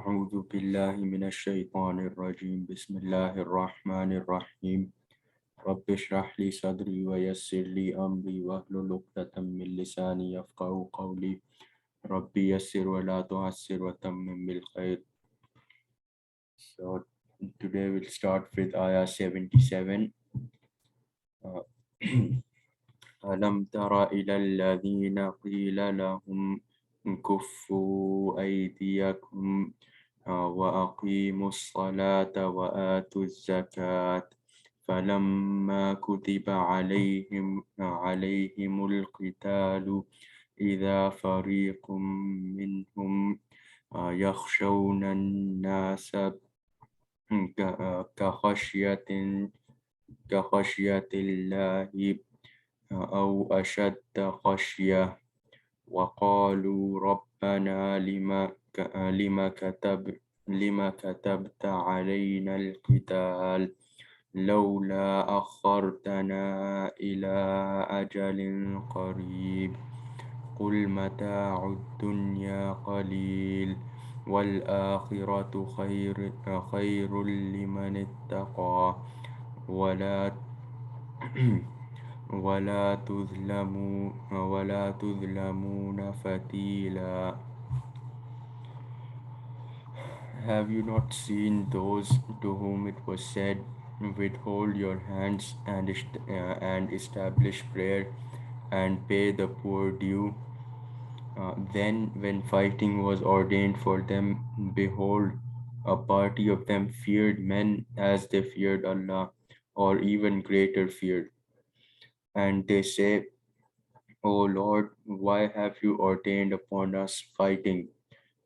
أعوذ بالله من الشيطان الرجيم بسم الله الرحمن الرحيم رب اشرح لي صدري ويسر لي أمري واحلل عقدة من لساني يفقهوا قولي ربي يسر ولا تعسر وتمم بالخير. So today we'll start with Ayah 77. Uh, ألم تر إلى الذين قيل لهم كفوا أيديكم وأقيموا الصلاة وآتوا الزكاة فلما كتب عليهم القتال إذا فريق منهم يخشون الناس كخشية الله أو أشد خشية وقالوا ربنا لما كتبت علينا القتال لولا أخرتنا إلى أجل قريب قل متاع الدنيا قليل والآخرة خير لمن اتقى ولا ولا تظلمون فتيلا. Have you not seen those to whom it was said, withhold your hands and establish prayer and pay the poor due? Then, when fighting was ordained for them, behold, a party of them feared men as they feared Allah, or even greater fear. And they say, O Lord, why have you ordained upon us fighting?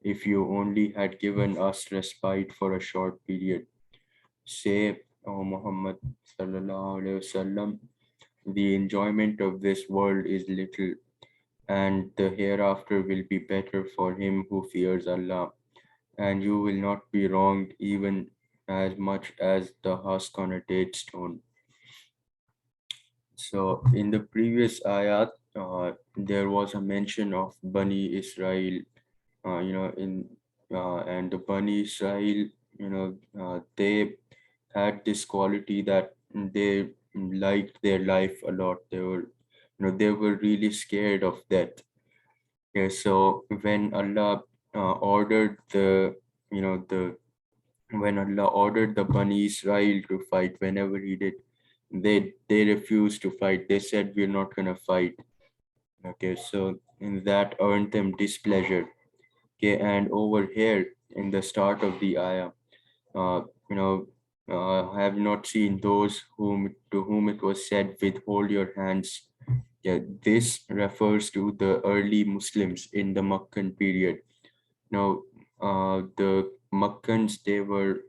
If you only had given us respite for a short period. Say, O Muhammad sallallahu alaihi wasallam, the enjoyment of this world is little, and the hereafter will be better for him who fears Allah, and you will not be wronged even as much as the husk on a date stone. So in the previous ayat, there was a mention of Bani Israel, and the Bani Israel, they had this quality that they liked their life a lot. They were really scared of death. Yeah, so when Allah ordered when Allah ordered the Bani Israel to fight, whenever He did, they refused to fight. They said, "We're not gonna fight." Okay, so in that earned them displeasure. Okay, and over here in the start of the ayah, uh, have not seen those to whom it was said, withhold your hands. Yeah, this refers to the early Muslims in the Meccan period. Now, the Meccans, they were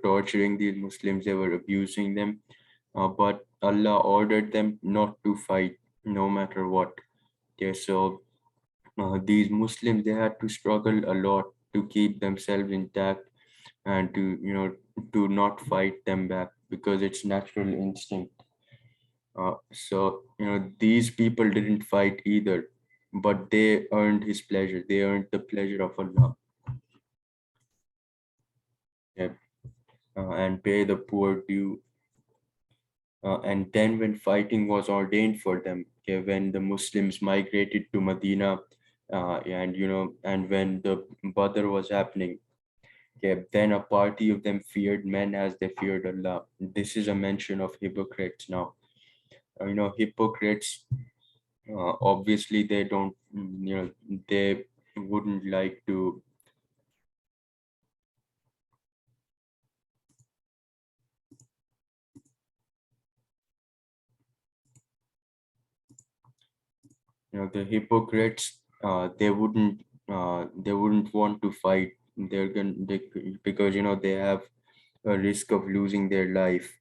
torturing these Muslims, they were abusing them, but Allah ordered them not to fight, no matter what. Yeah, so these Muslims, they had to struggle a lot to keep themselves intact and to not fight them back because it's natural instinct. So these people didn't fight either, but they earned His pleasure. They earned the pleasure of Allah. Yeah. And pay the poor due. And then when fighting was ordained for them, okay, when the Muslims migrated to Medina, and when the Badr was happening, okay, then a party of them feared men as they feared Allah. This is a mention of hypocrites now. Hypocrites, obviously they don't, they wouldn't like to, the hypocrites, they wouldn't want to fight. Because they have a risk of losing their life.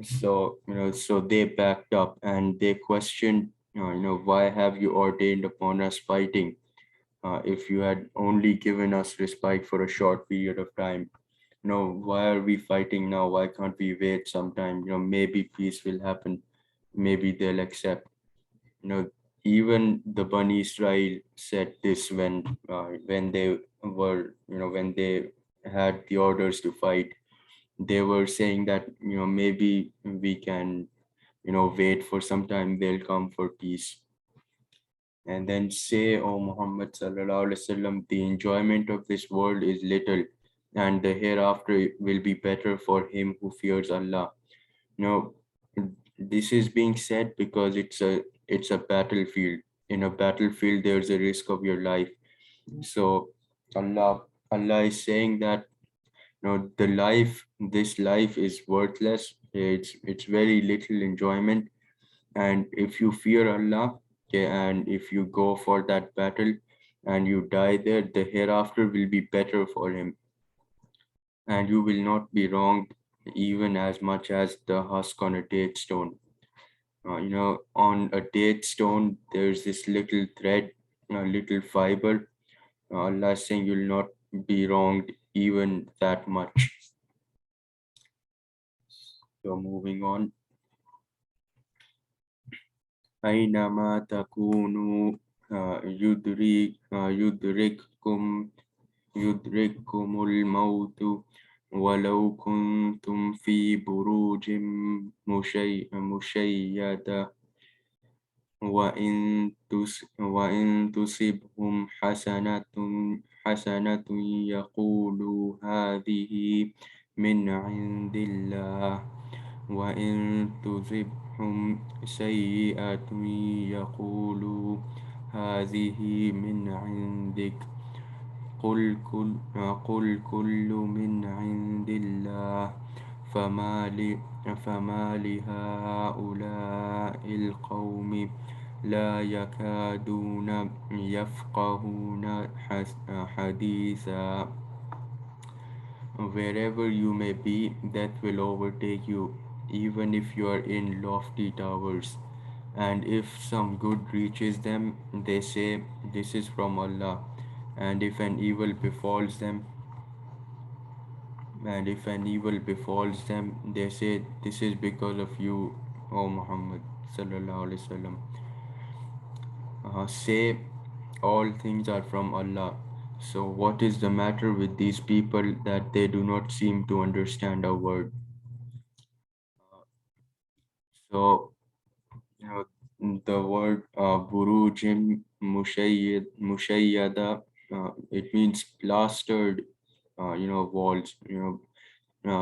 So so they backed up and they questioned, why have you ordained upon us fighting if you had only given us respite for a short period of time? Why are we fighting now? Why can't we wait some time? Maybe peace will happen. Maybe they'll accept. even the Bani Israel said this when they were, when they had the orders to fight. They were saying that, maybe we can, wait for some time, they'll come for peace. And then say, O Muhammad sallallahu alaihi wasallam, the enjoyment of this world is little, and the hereafter will be better for him who fears Allah. Now, this is being said because it's a battlefield. In a battlefield, there's a risk of your life. So Allah is saying that, this life is worthless. It's very little enjoyment. And if you fear Allah, okay, and if you go for that battle and you die there, the hereafter will be better for him. And you will not be wronged even as much as the husk on a date stone. On a date stone, there's this little thread, a little fiber. Allah is saying you'll not be wronged even that much. So moving on. أينما تكونوا يدرككم الموت ولو كنتم في بروج مشيدة وإن تصبهم حسنة يقولوا هذه من عند الله وإن تصبهم سيئة يقولوا هذه من عندك قل كل من عند الله فما لهؤلاء القوم لا يكادون يفقهون حديثا. Wherever you may be, death will overtake you, even if you are in lofty towers. And if some good reaches them, they say, "This is from Allah." And if an evil befalls them, they say, "This is because of you, O Muhammad sallallahu alaihi wasallam." Say, all things are from Allah. So what is the matter with these people that they do not seem to understand our word? So, the word burujim mushayyada, it means plastered, walls,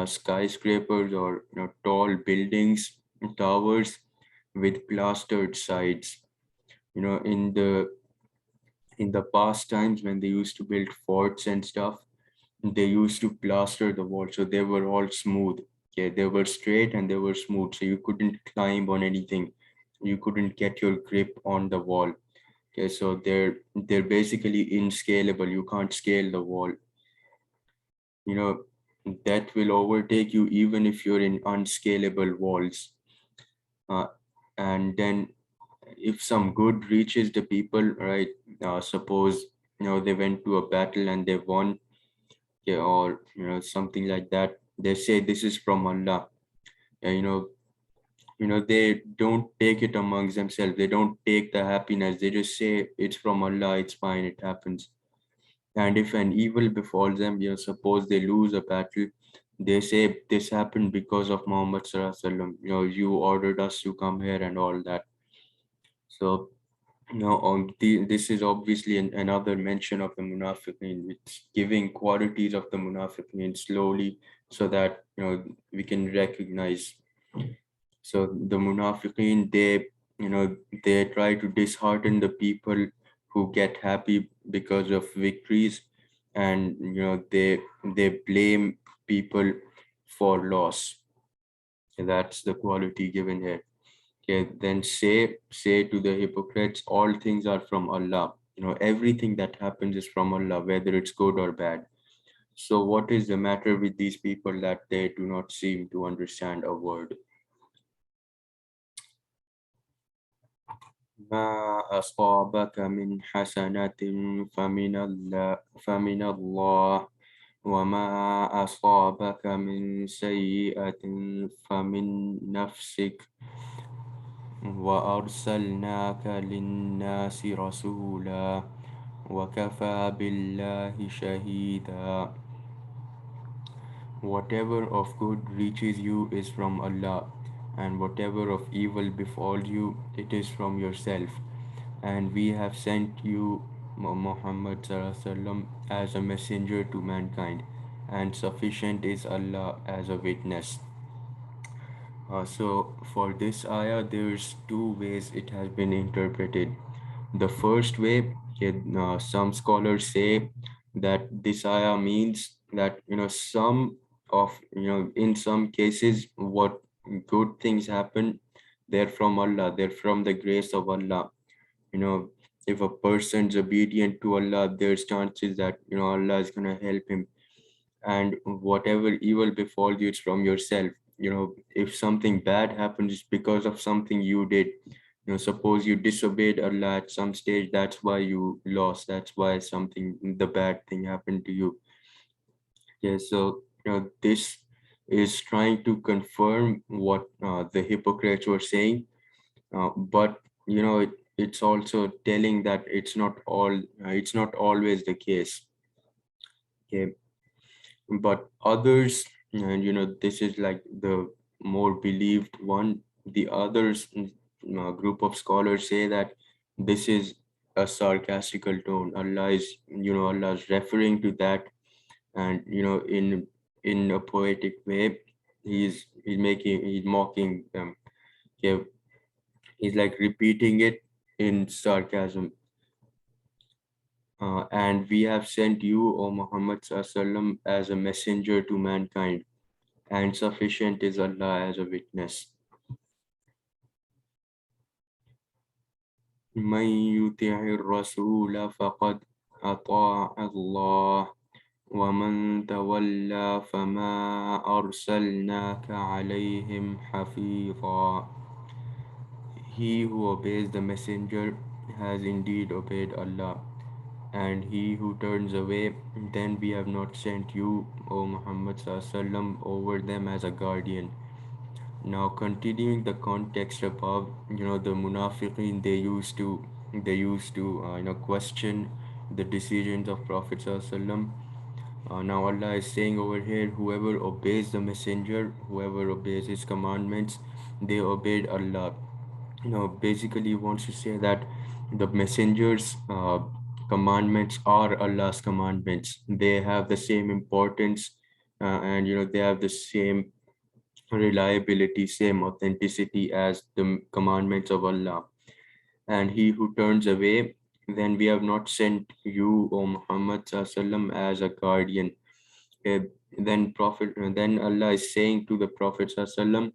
skyscrapers or tall buildings, towers with plastered sides. In the past times when they used to build forts and stuff, they used to plaster the wall, so they were all smooth. Okay, they were straight and they were smooth, so you couldn't climb on anything. You couldn't get your grip on the wall. Okay, so they're basically inscalable. You can't scale the wall. That will overtake you even if you're in unscalable walls. And then if some good reaches the people, right? Suppose they went to a battle and they won, yeah, or something like that. They say this is from Allah. Yeah, they don't take it amongst themselves. They don't take the happiness. They just say it's from Allah. It's fine. It happens. And if an evil befalls them, suppose they lose a battle, they say this happened because of Muhammad Sallallahu Alaihi Wasallam. You ordered us to come here and all that. So this is obviously another mention of the munafiqeen. It's giving qualities of the munafiqeen slowly so that we can recognize. So the munafiqeen, they try to dishearten the people who get happy because of victories, and they blame people for loss. So that's the quality given here. Okay, then say to the hypocrites, all things are from Allah. Everything that happens is from Allah, whether it's good or bad. So what is the matter with these people that they do not seem to understand a word? ما أصابك من حسنة فمن الله وما أصابك من سيئة فمن نفسك وأرسلناك للناس رسولا وكفى بالله شهيدا. Whatever of good reaches you is from Allah, and whatever of evil befalls you, it is from yourself. And we have sent you, Muhammad Sallallahu Alaihi Wasallam, as a messenger to mankind, and sufficient is Allah as a witness. So for this ayah, there's two ways it has been interpreted. The first way, some scholars say that this ayah means that some of in some cases what good things happen, they're from Allah, they're from the grace of Allah. You know, if a person's obedient to Allah, there's chances that Allah is gonna help him, and whatever evil befalls you, it's from yourself. If something bad happens because of something you did, suppose you disobeyed Allah at some stage, that's why you lost, that's why something, the bad thing happened to you. Yeah, so this is trying to confirm what the hypocrites were saying, but it's also telling that it's not always the case. Okay, but others, and this is like the more believed one, the others, group of scholars say that this is a sarcastical tone. Allah is referring to that, and in a poetic way, he's mocking them. Okay, he's like repeating it in sarcasm. And we have sent you, O Muhammad Sallallahu Alaihi Wasallam, as a messenger to mankind, and sufficient is Allah as a witness. من يطع الرسول فقد أطاع الله ومن تولى فما أرسلناك عليهم حفيظا. He who obeys the messenger has indeed obeyed Allah, and he who turns away, then we have not sent you, O Muhammad Sallallahu Alaihi Wasallam, over them as a guardian. Now, continuing the context above, the munafiqeen, they used to question the decisions of Prophet ﷺ. Now Allah is saying over here, whoever obeys the messenger, whoever obeys his commandments, they obeyed Allah. Basically wants to say that the messenger's commandments are Allah's commandments. They have the same importance, and they have the same reliability, same authenticity as the commandments of Allah. And he who turns away, then we have not sent you, O Muhammad Sallallahu Alaihi Wasallam, as a guardian. Uh, then Allah is saying to the Prophet Sallallahu Alaihi Wasallam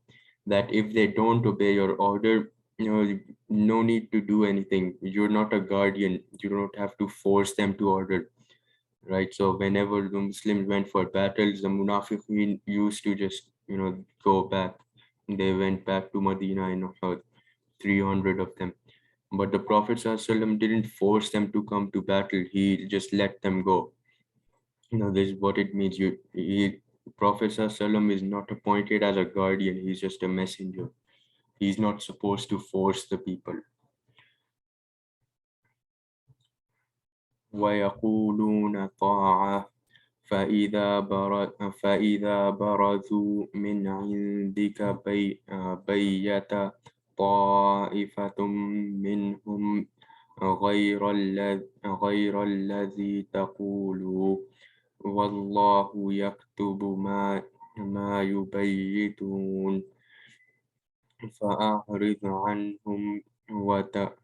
that if they don't obey your order, no need to do anything. You're not a guardian. You don't have to force them to order, right? So whenever the Muslims went for battles, the Munafiqeen used to just, go back. They went back to Medina in Uhud, 300 of them. But the Prophet ﷺ didn't force them to come to battle. He just let them go. This is what it means. Prophet ﷺ is not appointed as a guardian. He's just a messenger. He's not supposed to force the people. وَيَقُولُونَ طَاعَةٌ فإذا برزوا من عندك بيت طائفة منهم غير الذي تقول والله يكتب ما يبيتون فأعرض عنهم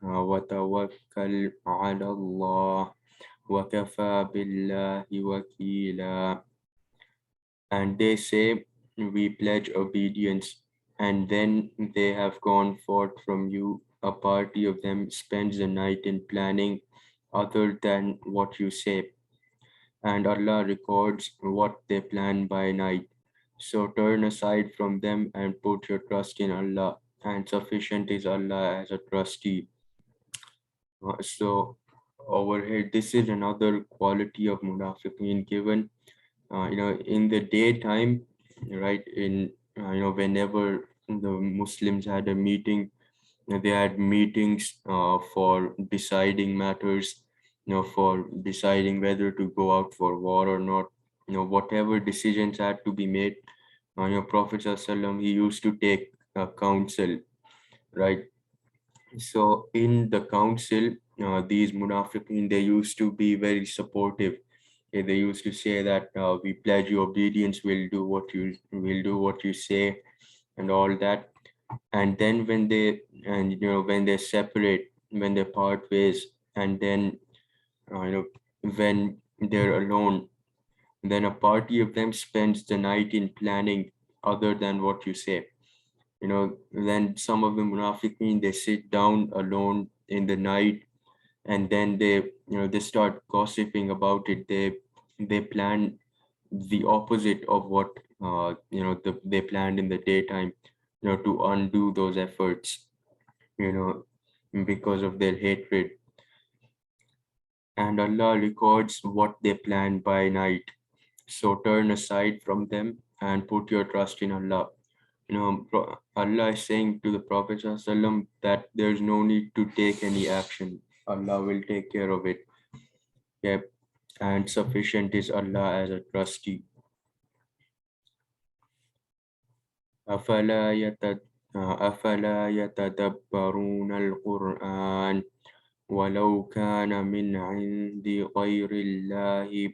وتوكل على الله وَكَفَى بِاللَّهِ وَكِيلًا. And they say, we pledge obedience, and then they have gone forth from you. A party of them spends the night in planning other than what you say, and Allah records what they plan by night. So turn aside from them and put your trust in Allah, and sufficient is Allah as a trustee. So over here, this is another quality of munafiqeen given, in the daytime, right? Whenever the Muslims had a meeting, They had meetings for deciding matters, for deciding whether to go out for war or not. Whatever decisions had to be made, Prophet ﷺ, he used to take a counsel, right? So in the council, these munafiqeen, they used to be very supportive. They used to say that we pledge you obedience, we'll do what you say, and all that. And then when they separate, when they part ways, and then when they're alone, then a party of them spends the night in planning other than what you say. Then some of the munafiqeen, they sit down alone in the night, and then they start gossiping about it. They plan the opposite of what they planned in the daytime, to undo those efforts, you know because of their hatred. And Allah records what they plan by night. So turn aside from them and put your trust in Allah. Allah is saying to the Prophet ﷺ that there's no need to take any action. Allah will take care of it. Yep. And sufficient is Allah as a trustee. أفلا يتد أفلا يتدبرون القرآن ولو كان من عند غير الله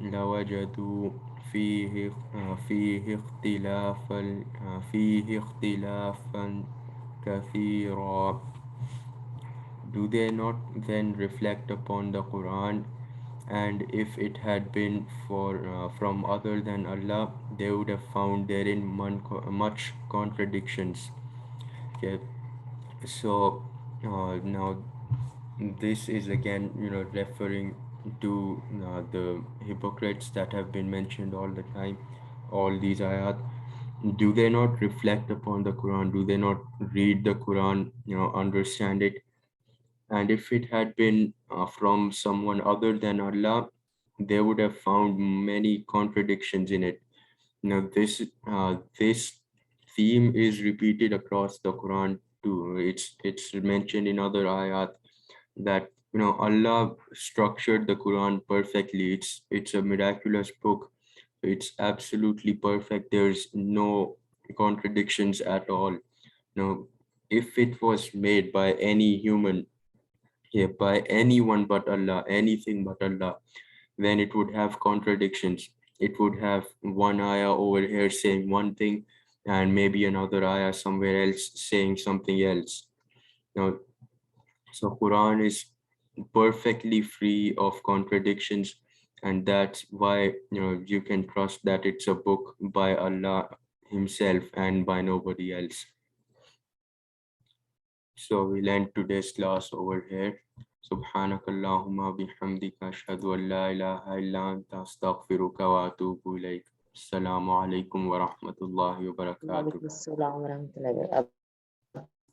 لوجدوا فيه اختلافا كثيرا. Do they not then reflect upon the Quran? And if it had been from other than Allah, they would have found therein much contradictions. Okay, so now this is again, referring to the hypocrites that have been mentioned all the time, all these ayat. Do they not reflect upon the Quran? Do they not read the Quran, understand it? And if it had been from someone other than Allah, they would have found many contradictions in it. This theme is repeated across the Quran too. It's mentioned in other ayat that Allah structured the Quran perfectly. It's a miraculous book. It's absolutely perfect. There's no contradictions at all. If it was made by any human, yeah, by anyone but Allah, anything but Allah, then it would have contradictions. It would have one ayah over here saying one thing, and maybe another ayah somewhere else saying something else. Now, so Quran is perfectly free of contradictions, and that's why you can trust that it's a book by Allah Himself and by nobody else. So we'll end today's class over here. سبحانك اللهم وبحمدك أشهد أن لا إله إلا أنت أستغفرك وأتوب إليك. السلام عليكم ورحمة الله وبركاته. وعليكم السلام ورحمة الله وبركاته.